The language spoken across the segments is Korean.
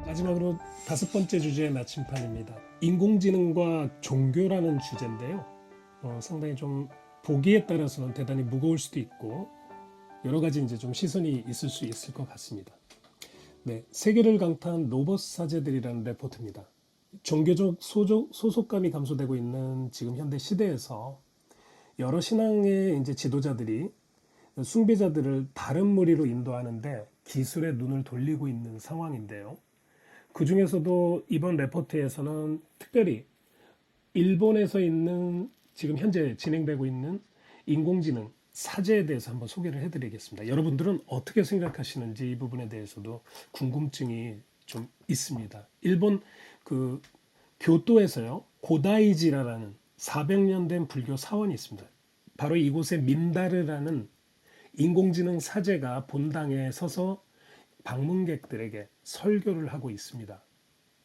마지막으로 다섯 번째 주제의 나침판입니다. 인공지능과 종교라는 주제인데요. 상당히 좀 보기에 따라서는 대단히 무거울 수도 있고 여러 가지 이제 좀 시선이 있을 수 있을 것 같습니다. 네, 세계를 강타한 로봇 사제들이라는 레포트입니다. 종교적 소속감이 감소되고 있는 지금 현대 시대에서 여러 신앙의 이제 지도자들이 숭배자들을 다른 무리로 인도하는데 기술의 눈을 돌리고 있는 상황인데요. 그 중에서도 이번 레포트에서는 특별히 일본에서 있는 지금 현재 진행되고 있는 인공지능 사제에 대해서 한번 소개를 해드리겠습니다. 여러분들은 어떻게 생각하시는지 이 부분에 대해서도 궁금증이 좀 있습니다. 일본 그 교토에서요 고다이지라라는 400년 된 불교 사원이 있습니다. 바로 이곳에 민다르라는 인공지능 사제가 본당에 서서 방문객들에게 설교를 하고 있습니다.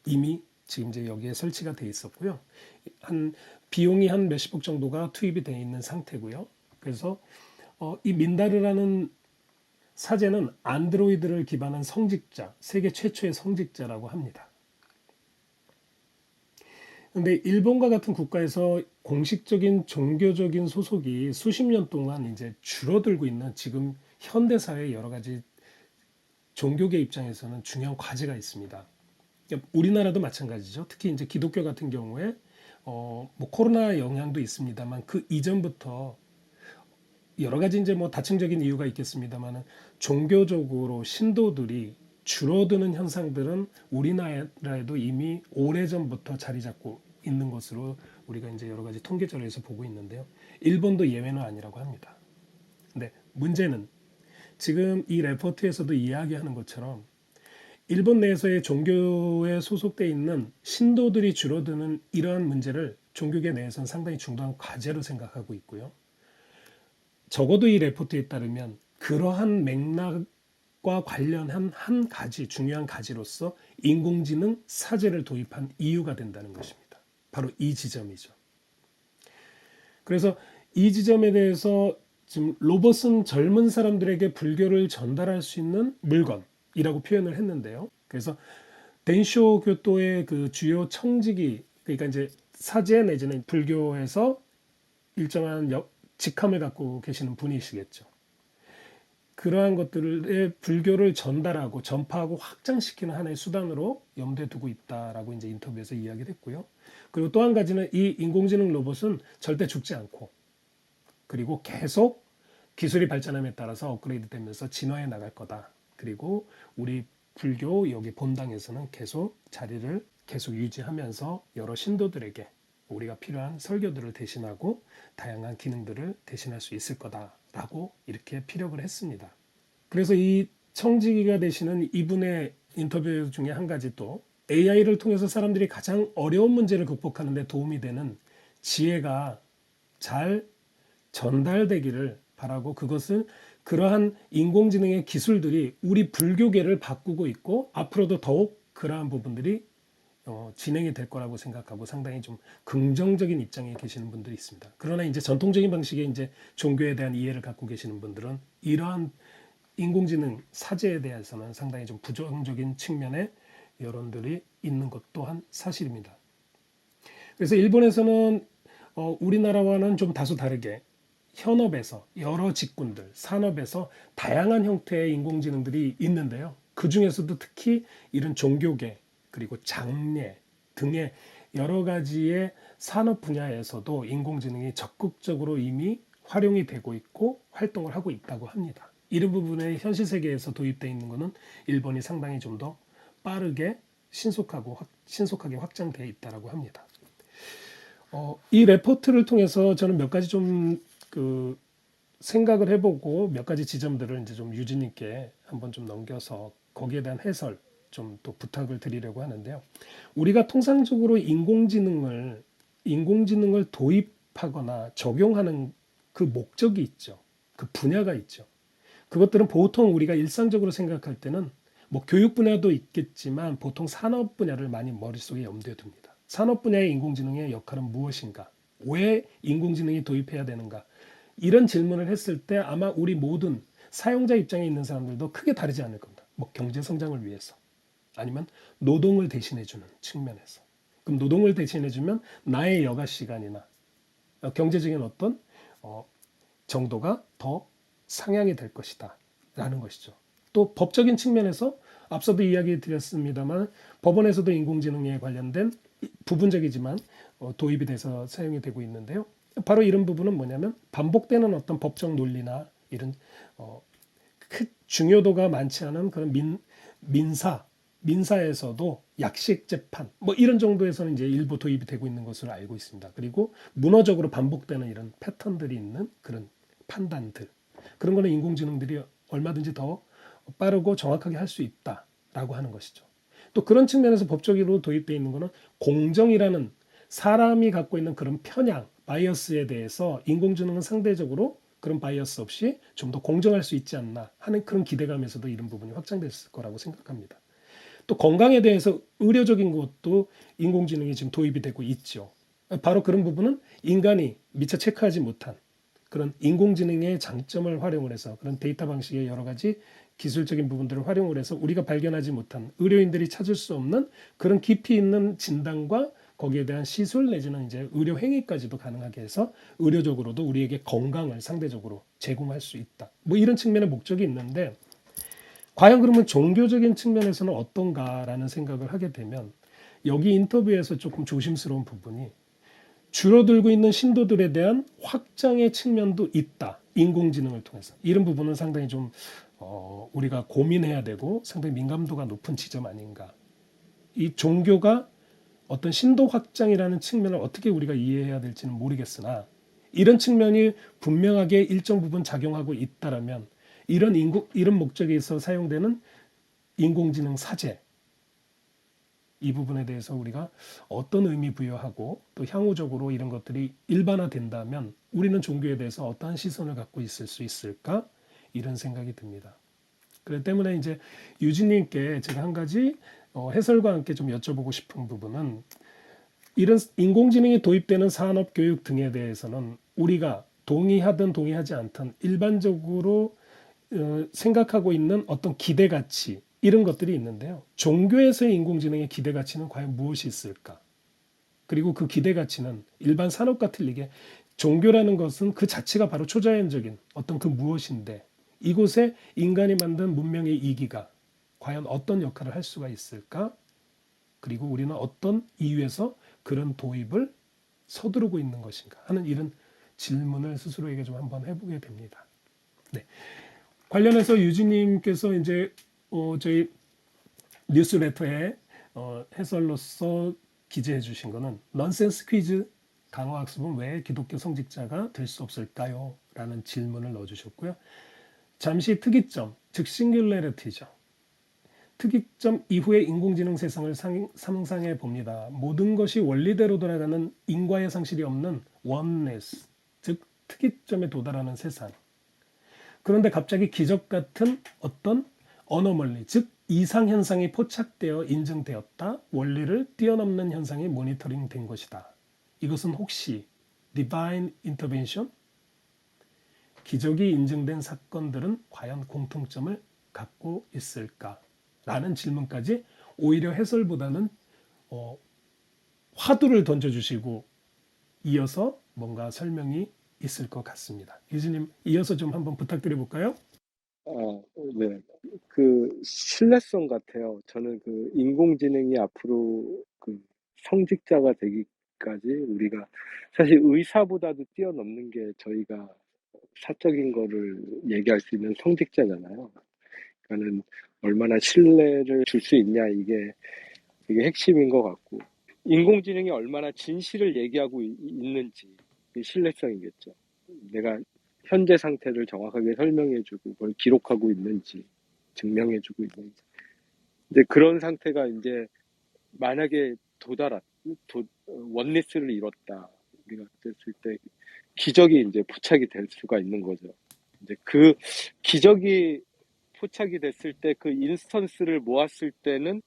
이미 지금 이제 여기에 설치가 돼 있었고요. 비용이 한 몇십억 정도가 투입이 되어 있는 상태고요. 그래서 이 민다르라는 사제는 안드로이드를 기반한 성직자, 세계 최초의 성직자라고 합니다. 근데 일본과 같은 국가에서 공식적인 종교적인 소속이 수십 년 동안 이제 줄어들고 있는 지금 현대 사회의 여러 가지 종교계 입장에서는 중요한 과제가 있습니다. 우리나라도 마찬가지죠. 특히 이제 기독교 같은 경우에 뭐 코로나 영향도 있습니다만 그 이전부터 여러 가지 이제 뭐 다층적인 이유가 있겠습니다만 종교적으로 신도들이 줄어드는 현상들은 우리나라에도 이미 오래전부터 자리 잡고 있는 것으로 우리가 이제 여러 가지 통계 자료에서 보고 있는데요. 일본도 예외는 아니라고 합니다. 근데 문제는 지금 이 레포트에서도 이야기하는 것처럼 일본 내에서의 종교에 소속돼 있는 신도들이 줄어드는 이러한 문제를 종교계 내에서는 상당히 중요한 과제로 생각하고 있고요. 적어도 이 레포트에 따르면 그러한 맥락과 관련한 한 가지 중요한 가지로서 인공지능 사제를 도입한 이유가 된다는 것입니다. 바로 이 지점이죠. 그래서 이 지점에 대해서 지금 로봇은 젊은 사람들에게 불교를 전달할 수 있는 물건이라고 표현을 했는데요. 그래서 덴쇼 교토의 그 주요 청직이 그러니까 이제 사제 내지는 불교에서 일정한 직함을 갖고 계시는 분이시겠죠. 그러한 것들의 불교를 전달하고 전파하고 확장시키는 하나의 수단으로 염두에 두고 있다라고 이제 인터뷰에서 이야기를 했고요. 그리고 또 한 가지는 이 인공지능 로봇은 절대 죽지 않고 그리고 계속 기술이 발전함에 따라서 업그레이드 되면서 진화해 나갈 거다. 그리고 우리 불교 여기 본당에서는 계속 자리를 계속 유지하면서 여러 신도들에게 우리가 필요한 설교들을 대신하고 다양한 기능들을 대신할 수 있을 거다라고 이렇게 피력을 했습니다. 그래서 이 청지기가 되시는 이분의 인터뷰 중에 한 가지 또 AI를 통해서 사람들이 가장 어려운 문제를 극복하는 데 도움이 되는 지혜가 잘 전달되기를 바라고 그것은 그러한 인공지능의 기술들이 우리 불교계를 바꾸고 있고 앞으로도 더욱 그러한 부분들이 진행이 될 거라고 생각하고 상당히 좀 긍정적인 입장에 계시는 분들이 있습니다. 그러나 이제 전통적인 방식의 이제 종교에 대한 이해를 갖고 계시는 분들은 이러한 인공지능 사제에 대해서는 상당히 좀 부정적인 측면의 여론들이 있는 것 또한 사실입니다. 그래서 일본에서는 우리나라와는 좀 다소 다르게 현업에서 여러 직군들, 산업에서 다양한 형태의 인공지능들이 있는데요. 그 중에서도 특히 이런 종교계 그리고 장례 등의 여러 가지의 산업 분야에서도 인공지능이 적극적으로 이미 활용이 되고 있고 활동을 하고 있다고 합니다. 이런 부분에 현실 세계에서 도입되어 있는 것은 일본이 상당히 좀 더 빠르게 신속하게 확장되어 있다고 합니다. 이 레포트를 통해서 저는 몇 가지 좀 생각을 해보고 몇 가지 지점들을 이제 좀 유진님께 한번 좀 넘겨서 거기에 대한 해설 좀 또 부탁을 드리려고 하는데요. 우리가 통상적으로 인공지능을 도입하거나 적용하는 그 목적이 있죠. 그 분야가 있죠. 그것들은 보통 우리가 일상적으로 생각할 때는 뭐 교육 분야도 있겠지만 보통 산업 분야를 많이 머릿속에 염두에 둡니다. 산업 분야의 인공지능의 역할은 무엇인가? 왜 인공지능이 도입해야 되는가? 이런 질문을 했을 때 아마 우리 모든 사용자 입장에 있는 사람들도 크게 다르지 않을 겁니다. 뭐 경제 성장을 위해서, 아니면 노동을 대신해주는 측면에서. 그럼 노동을 대신해주면 나의 여가 시간이나 경제적인 어떤 어, 정도가 더 상향이 될 것이다 라는 것이죠. 또 법적인 측면에서 앞서도 이야기 드렸습니다만 법원에서도 인공지능에 관련된 부분적이지만 도입이 돼서 사용이 되고 있는데요. 바로 이런 부분은 뭐냐면 반복되는 어떤 법적 논리나 이런 어, 중요도가 많지 않은 그런 민사 민사에서도 약식 재판 뭐 이런 정도에서는 이제 일부 도입이 되고 있는 것으로 알고 있습니다. 그리고 문화적으로 반복되는 이런 패턴들이 있는 그런 판단들 그런 거는 인공지능들이 얼마든지 더 빠르고 정확하게 할 수 있다라고 하는 것이죠. 또 그런 측면에서 법적으로 도입되어 있는 거는 공정이라는 사람이 갖고 있는 그런 편향, 바이어스에 대해서 인공지능은 상대적으로 그런 바이어스 없이 좀 더 공정할 수 있지 않나 하는 그런 기대감에서도 이런 부분이 확장됐을 거라고 생각합니다. 또 건강에 대해서 의료적인 것도 인공지능이 지금 도입이 되고 있죠. 바로 그런 부분은 인간이 미처 체크하지 못한 그런 인공지능의 장점을 활용을 해서 그런 데이터 방식의 여러 가지 기술적인 부분들을 활용을 해서 우리가 발견하지 못한 의료인들이 찾을 수 없는 그런 깊이 있는 진단과 거기에 대한 시술 내지는 이제 의료 행위까지도 가능하게 해서 의료적으로도 우리에게 건강을 상대적으로 제공할 수 있다. 뭐 이런 측면의 목적이 있는데 과연 그러면 종교적인 측면에서는 어떤가라는 생각을 하게 되면 여기 인터뷰에서 조금 조심스러운 부분이 줄어들고 있는 신도들에 대한 확장의 측면도 있다. 인공지능을 통해서. 이런 부분은 상당히 좀 우리가 고민해야 되고 상당히 민감도가 높은 지점 아닌가. 이 종교가 어떤 신도 확장이라는 측면을 어떻게 우리가 이해해야 될지는 모르겠으나 이런 측면이 분명하게 일정 부분 작용하고 있다라면 이런 목적에 서 사용되는 인공지능 사제 이 부분에 대해서 우리가 어떤 의미 부여하고 또 향후적으로 이런 것들이 일반화된다면 우리는 종교에 대해서 어떠한 시선을 갖고 있을 수 있을까 이런 생각이 듭니다. 그렇기 때문에 이제 유진님께 제가 한 가지 해설과 함께 좀 여쭤보고 싶은 부분은 이런 인공지능이 도입되는 산업 교육 등에 대해서는 우리가 동의하든 동의하지 않든 일반적으로 생각하고 있는 어떤 기대 가치 이런 것들이 있는데요. 종교에서의 인공지능의 기대 가치는 과연 무엇이 있을까? 그리고 그 기대 가치는 일반 산업과 틀리게 종교라는 것은 그 자체가 바로 초자연적인 어떤 그 무엇인데 이곳에 인간이 만든 문명의 이기가 과연 어떤 역할을 할 수가 있을까? 그리고 우리는 어떤 이유에서 그런 도입을 서두르고 있는 것인가 하는 이런 질문을 스스로에게 좀 한번 해보게 됩니다. 네. 관련해서 유진님께서 이제 저희 뉴스레터에 해설로서 기재해 주신 거는 넌센스 퀴즈 강화학습은 왜 기독교 성직자가 될 수 없을까요? 라는 질문을 넣어주셨고요. 잠시 특이점, 즉 싱귤레리티죠. 특이점 이후의 인공지능 세상을 상상해 봅니다. 모든 것이 원리대로 돌아가는 인과의 상실이 없는 원네스, 즉 특이점에 도달하는 세상. 그런데 갑자기 기적 같은 어떤 어너멀리, 즉 이상 현상이 포착되어 인증되었다. 원리를 뛰어넘는 현상이 모니터링 된 것이다. 이것은 혹시 divine intervention? 기적이 인증된 사건들은 과연 공통점을 갖고 있을까? 라는 질문까지 오히려 해설보다는 화두를 던져주시고 이어서 뭔가 설명이 있을 것 같습니다. 유진님 이어서 좀 한번 부탁드려 볼까요? 아, 네. 그 신뢰성 같아요. 저는 그 인공지능이 앞으로 그 성직자가 되기까지 우리가 사실 의사보다도 뛰어넘는 게 저희가 사적인 거를 얘기할 수 있는 성직자잖아요. 그러니까는 얼마나 신뢰를 줄 수 있냐 이게 핵심인 것 같고 인공지능이 얼마나 진실을 얘기하고 있는지 그 신뢰성이겠죠. 내가 현재 상태를 정확하게 설명해주고 그걸 기록하고 있는지 증명해주고 있는지. 근데 그런 상태가 이제 만약에 원리스를 이뤘다 우리가 됐을 때 기적이 이제 포착이 될 수가 있는 거죠. 이제 그 기적이 포착이 됐을 때 그 인스턴스를 모았을 때는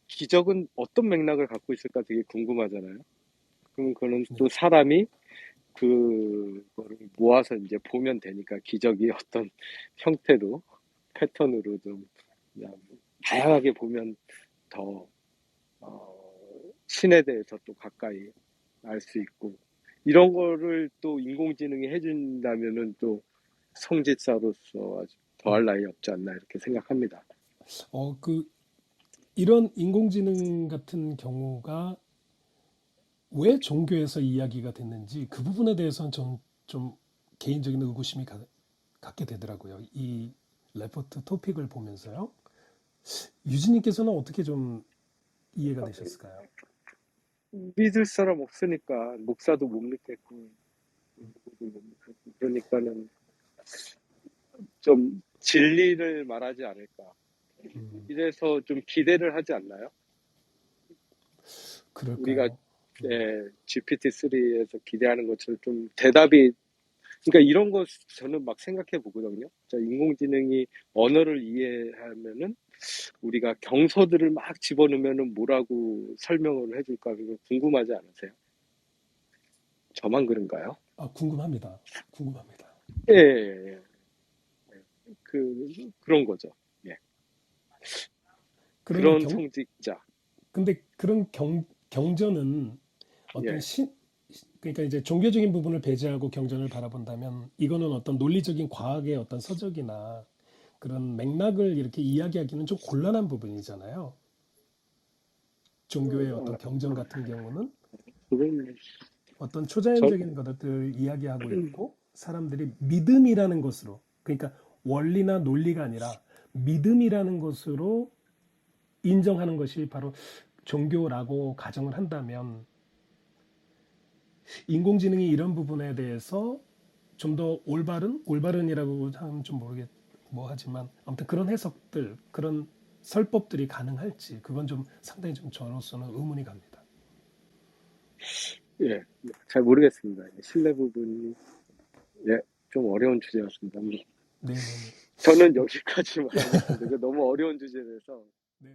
기적은 어떤 맥락을 갖고 있을까 되게 궁금하잖아요. 그럼 그거는 네. 또 사람이 그거를 모아서 이제 보면 되니까 기적이 어떤 형태로 패턴으로 좀 그냥 다양하게 보면 더 신에 대해서 또 가까이 알 수 있고 이런 거를 또 인공지능이 해준다면은 또 성직자로서 아주 더할 음. 나위 없지 않나 이렇게 생각합니다. 그 이런 인공지능 같은 경우가 왜 종교에서 이야기가 됐는지 그 부분에 대해서는 좀 개인적인 의구심이 갖게 되더라고요. 이 레포트 토픽을 보면서요. 유진님께서는 어떻게 좀 이해가 되셨을까요? 믿을 사람 없으니까 목사도 못 믿겠고 누구도 못 믿겠고 그러니까는 좀 진리를 말하지 않을까. 음, 이래서 좀 기대를 하지 않나요? 우리가 그럴까요? GPT-3에서 기대하는 것처럼 좀 대답이 그러니까 이런 거 저는 막 생각해 보거든요. 인공지능이 언어를 이해하면은 우리가 경서들을 막 집어넣으면은 뭐라고 설명을 해줄까 그거 궁금하지 않으세요? 저만 그런가요? 궁금합니다. 궁금합니다. 예, 예, 예. 그런 거죠. 예. 그런 그런 성직자. 근데 그런 경전은 어떤 예. 그러니까 이제 종교적인 부분을 배제하고 경전을 바라본다면 이거는 어떤 논리적인 과학의 어떤 서적이나 그런 맥락을 이렇게 이야기하기는 좀 곤란한 부분이잖아요. 종교의 어떤 경전 같은 경우는 그건, 어떤 저, 초자연적인 것들을 이야기하고 있고 사람들이 믿음이라는 것으로 그러니까 원리나 논리가 아니라 믿음이라는 것으로 인정하는 것이 바로 종교라고 가정을 한다면 인공지능이 이런 부분에 대해서 좀 더 올바른이라고 하면 좀 모르겠 뭐 하지만 아무튼 그런 해석들 그런 설법들이 가능할지 그건 좀 상당히 좀 저로서는 의문이 갑니다. 예. 잘 모르겠습니다. 신뢰 부분이, 예. 좀 어려운 주제였습니다. 네네네. 저는 여기까지만 하겠습니다. 이거 너무 어려운 주제라서. 네.